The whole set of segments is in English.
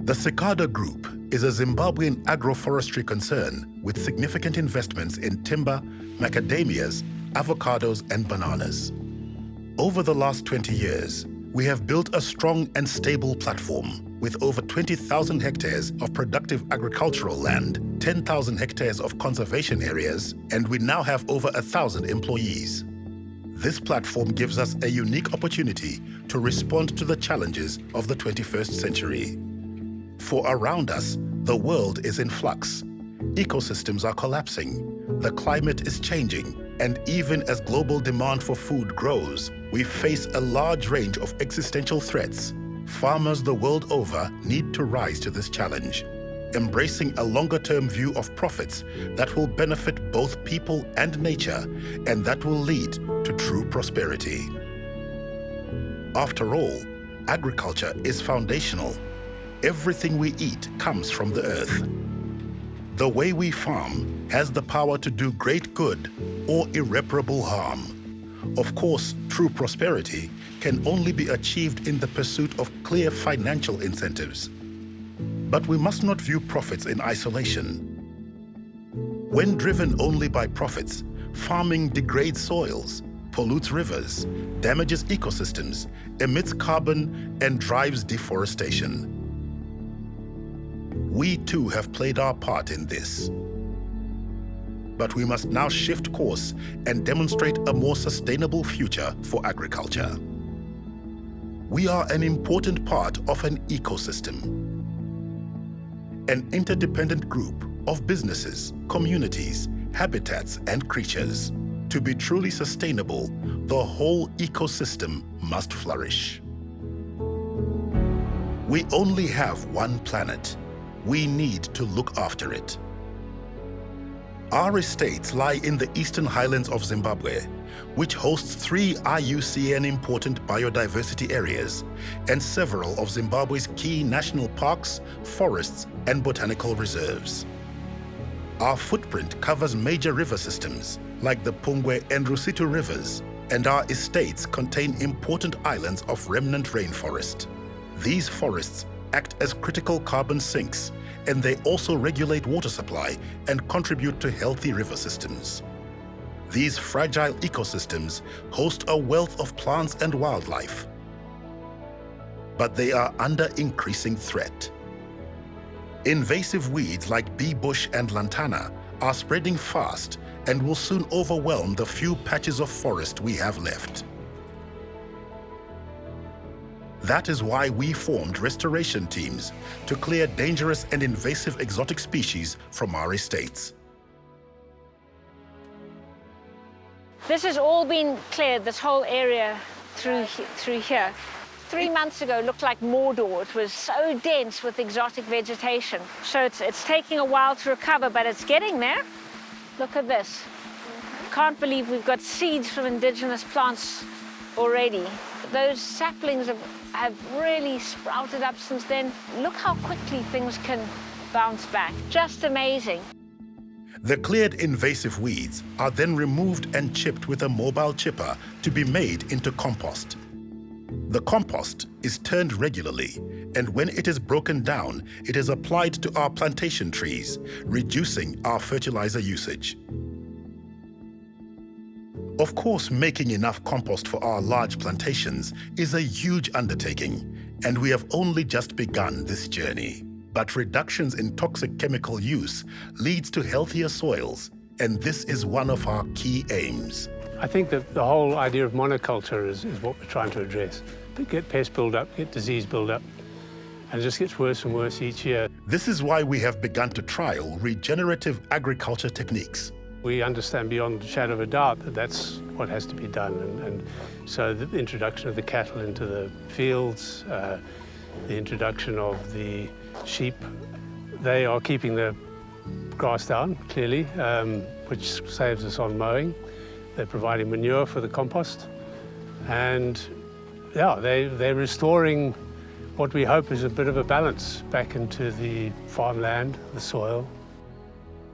The Cicada Group is a Zimbabwean agroforestry concern with significant investments in timber, macadamias, avocados, and bananas. Over the last 20 years, we have built a strong and stable platform with over 20,000 hectares of productive agricultural land, 10,000 hectares of conservation areas, and we now have over 1,000 employees. This platform gives us a unique opportunity to respond to the challenges of the 21st century. For around us, the world is in flux. Ecosystems are collapsing, the climate is changing, and even as global demand for food grows, we face a large range of existential threats. Farmers the world over need to rise to this challenge, embracing a longer-term view of profits that will benefit both people and nature, and that will lead to true prosperity. After all, agriculture is foundational. Everything we eat comes from the earth. The way we farm has the power to do great good or irreparable harm. Of course, true prosperity can only be achieved in the pursuit of clear financial incentives. But we must not view profits in isolation. When driven only by profits, farming degrades soils, pollutes rivers, damages ecosystems, emits carbon, and drives deforestation. We too have played our part in this. But we must now shift course and demonstrate a more sustainable future for agriculture. We are an important part of an ecosystem, an interdependent group of businesses, communities, habitats, and creatures. To be truly sustainable, the whole ecosystem must flourish. We only have one planet. We need to look after it. Our estates lie in the eastern highlands of Zimbabwe, which hosts 3 IUCN important biodiversity areas and several of Zimbabwe's key national parks, forests, and botanical reserves. Our footprint covers major river systems like the Pungwe and Rusitu rivers, and our estates contain important islands of remnant rainforest. These forests act as critical carbon sinks, and they also regulate water supply and contribute to healthy river systems. These fragile ecosystems host a wealth of plants and wildlife, but they are under increasing threat. Invasive weeds like bee bush and lantana are spreading fast and will soon overwhelm the few patches of forest we have left. That is why we formed restoration teams to clear dangerous and invasive exotic species from our estates. This has all been cleared, this whole area through here. 3 months ago, it looked like Mordor. It was so dense with exotic vegetation. So it's taking a while to recover, but it's getting there. Look at this. Can't believe we've got seeds from indigenous plants already. Those saplings have really sprouted up since then. Look how quickly things can bounce back. Just amazing. The cleared invasive weeds are then removed and chipped with a mobile chipper to be made into compost. The compost is turned regularly, and when it is broken down, it is applied to our plantation trees, reducing our fertilizer usage. Of course, making enough compost for our large plantations is a huge undertaking, and we have only just begun this journey. But reductions in toxic chemical use leads to healthier soils, and this is one of our key aims. I think that the whole idea of monoculture is what we're trying to address. Get pest build-up, get disease build-up, and it just gets worse and worse each year. This is why we have begun to trial regenerative agriculture techniques. We understand beyond a shadow of a doubt that that's what has to be done. And so the introduction of the cattle into the fields, the introduction of the sheep, they are keeping the grass down, clearly, which saves us on mowing. They're providing manure for the compost. And yeah, they're restoring what we hope is a bit of a balance back into the farmland, the soil.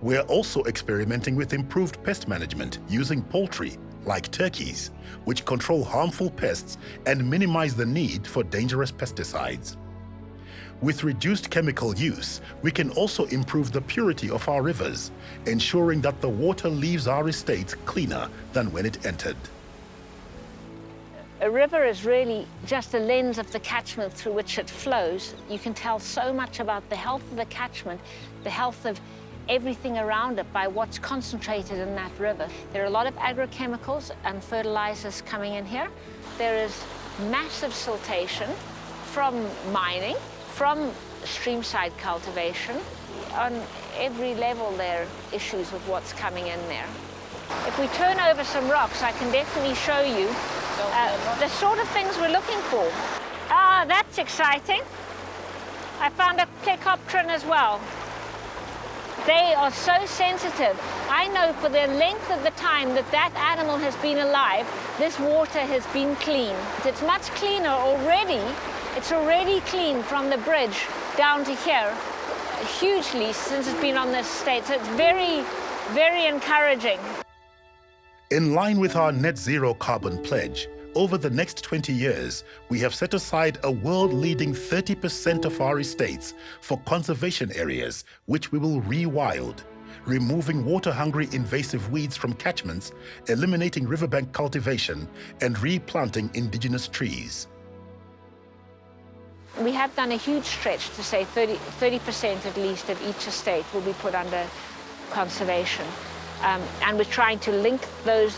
We're also experimenting with improved pest management using poultry, like turkeys, which control harmful pests and minimize the need for dangerous pesticides. With reduced chemical use, we can also improve the purity of our rivers, ensuring that the water leaves our estates cleaner than when it entered. A river is really just a lens of the catchment through which it flows. You can tell so much about the health of the catchment, the health of everything around it by what's concentrated in that river. There are a lot of agrochemicals and fertilizers coming in here. There is massive siltation from mining, from streamside cultivation. On every level there are issues with what's coming in there. If we turn over some rocks, I can definitely show you the sort of things we're looking for. Ah, that's exciting. I found a plecopteran as well. They are so sensitive. I know for the length of the time that that animal has been alive, this water has been clean. It's much cleaner already. It's already clean from the bridge down to here, hugely since it's been on this estate. So it's very, very encouraging. In line with our net zero carbon pledge, over the next 20 years, we have set aside a world-leading 30% of our estates for conservation areas, which we will rewild, removing water-hungry invasive weeds from catchments, eliminating riverbank cultivation, and replanting indigenous trees. We have done a huge stretch to say 30% at least of each estate will be put under conservation. And we're trying to link those,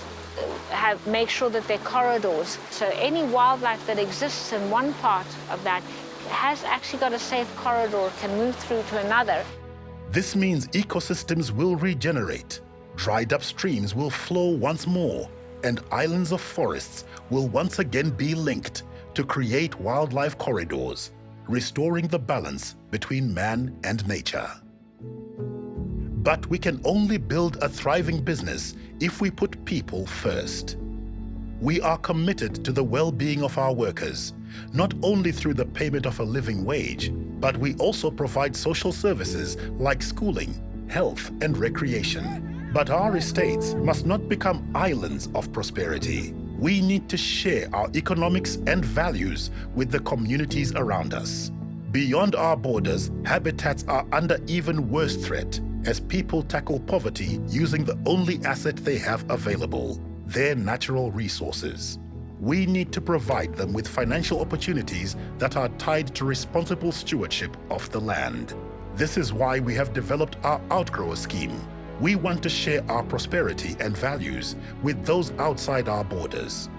make sure that they're corridors. So any wildlife that exists in one part of that has actually got a safe corridor, can move through to another. This means ecosystems will regenerate, dried up streams will flow once more, and islands of forests will once again be linked to create wildlife corridors, restoring the balance between man and nature. But we can only build a thriving business if we put people first. We are committed to the well-being of our workers, not only through the payment of a living wage, but we also provide social services like schooling, health, and recreation. But our estates must not become islands of prosperity. We need to share our economics and values with the communities around us. Beyond our borders, habitats are under even worse threat as people tackle poverty using the only asset they have available, their natural resources. We need to provide them with financial opportunities that are tied to responsible stewardship of the land. This is why we have developed our Outgrower scheme. We want to share our prosperity and values with those outside our borders.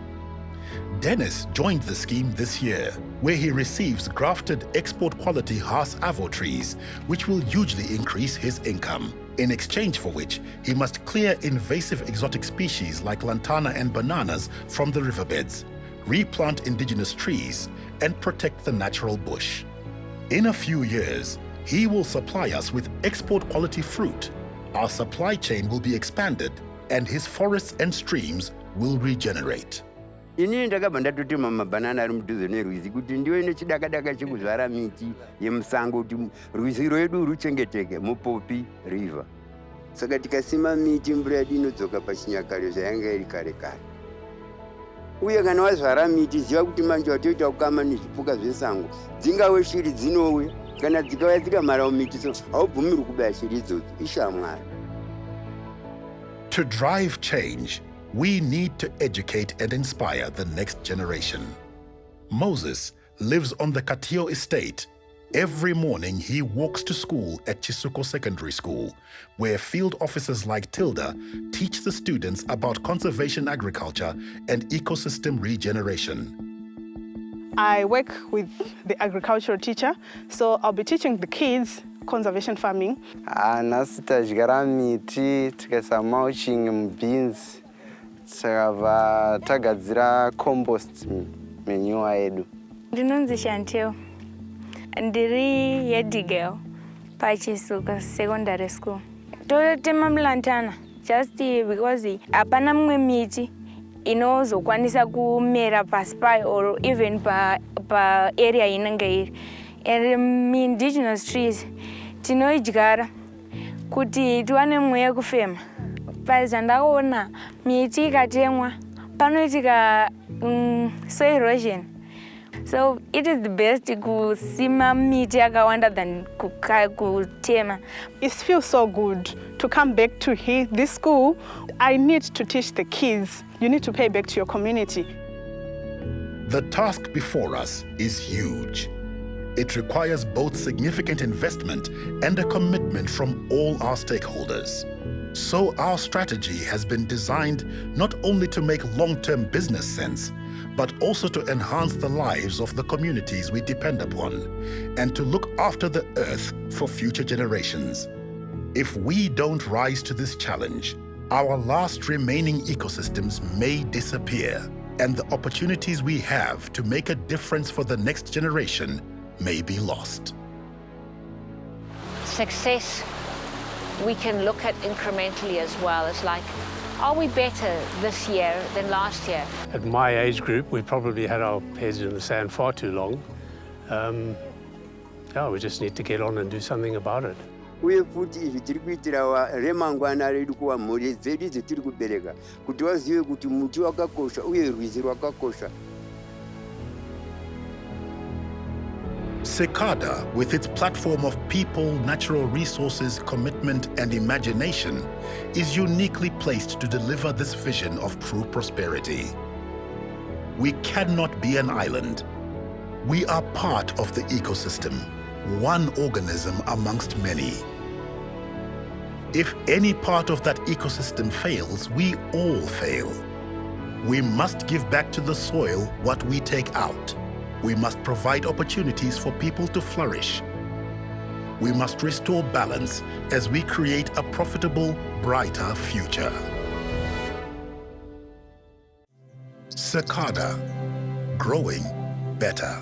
Dennis joined the scheme this year, where he receives grafted export-quality Haas Avo trees, which will hugely increase his income, in exchange for which he must clear invasive exotic species like lantana and bananas from the riverbeds, replant indigenous trees, and protect the natural bush. In a few years, he will supply us with export-quality fruit. Our supply chain will be expanded, and his forests and streams will regenerate. Ini ndakabva ndatotema mabanana ari mudhuze nerwizi kuti ndiwe nechidakadaka chekuzvara miti yemusango kuti rwizi rwedu ruchengeteke mupopi river. Saka tikasima miti mvura yedu inodzoka pachinyakare zvayanga iri kare kare. Uye kana wazvara miti ziva kuti manje watoita kukama nezvipuka zvesango. Dzingave shiri dzinowe kana dzikauya dzikamhara miti so haubvumirwi kubaya shiri idzodzo ishamwari. To drive change, we need to educate and inspire the next generation. Moses lives on the Katio estate. Every morning he walks to school at Chisuko Secondary School, where field officers like Tilda teach the students about conservation agriculture and ecosystem regeneration. I work with the agricultural teacher, so I'll be teaching the kids conservation farming. Nhasi tadyara miti tikaisa mulching mubeans. Saka tagadzira compost manure yedu. Ndinonzi Chantel. Ndiri head girl paChisuko Secondary School. Totema lantana just because hapana mumwe miti inozokwanisa kumera pasi payo or even pa area inenge iri. And indigenous trees tinoidyara kuti tiwane mweya kufema. Pazvandaona miti ikatemwa panoitika soil erosion. So it is the best kusima miti yakawanda than kutema. It feels so good to come back to this school. I need to teach the kids. You need to pay back to your community. The task before us is huge. It requires both significant investment and a commitment from all our stakeholders. So our strategy has been designed not only to make long-term business sense, but also to enhance the lives of the communities we depend upon and to look after the earth for future generations. If we don't rise to this challenge, our last remaining ecosystems may disappear, and the opportunities we have to make a difference for the next generation may be lost. Success, we can look at incrementally as well. It's like, are we better this year than last year? At my age group, we probably had our heads in the sand far too long. Yeah, we just need to get on and do something about it. Uye futi izvi tiri kuitira remangwana redu kuva mhuri dzedu dzetiri kubereka kuti vazive kuti muti wakakosha uye rwizi rwakakosha. Cicada, with its platform of people, natural resources, commitment, and imagination, is uniquely placed to deliver this vision of true prosperity. We cannot be an island. We are part of the ecosystem, one organism amongst many. If any part of that ecosystem fails, we all fail. We must give back to the soil what we take out. We must provide opportunities for people to flourish. We must restore balance as we create a profitable, brighter future. Cicada, growing better.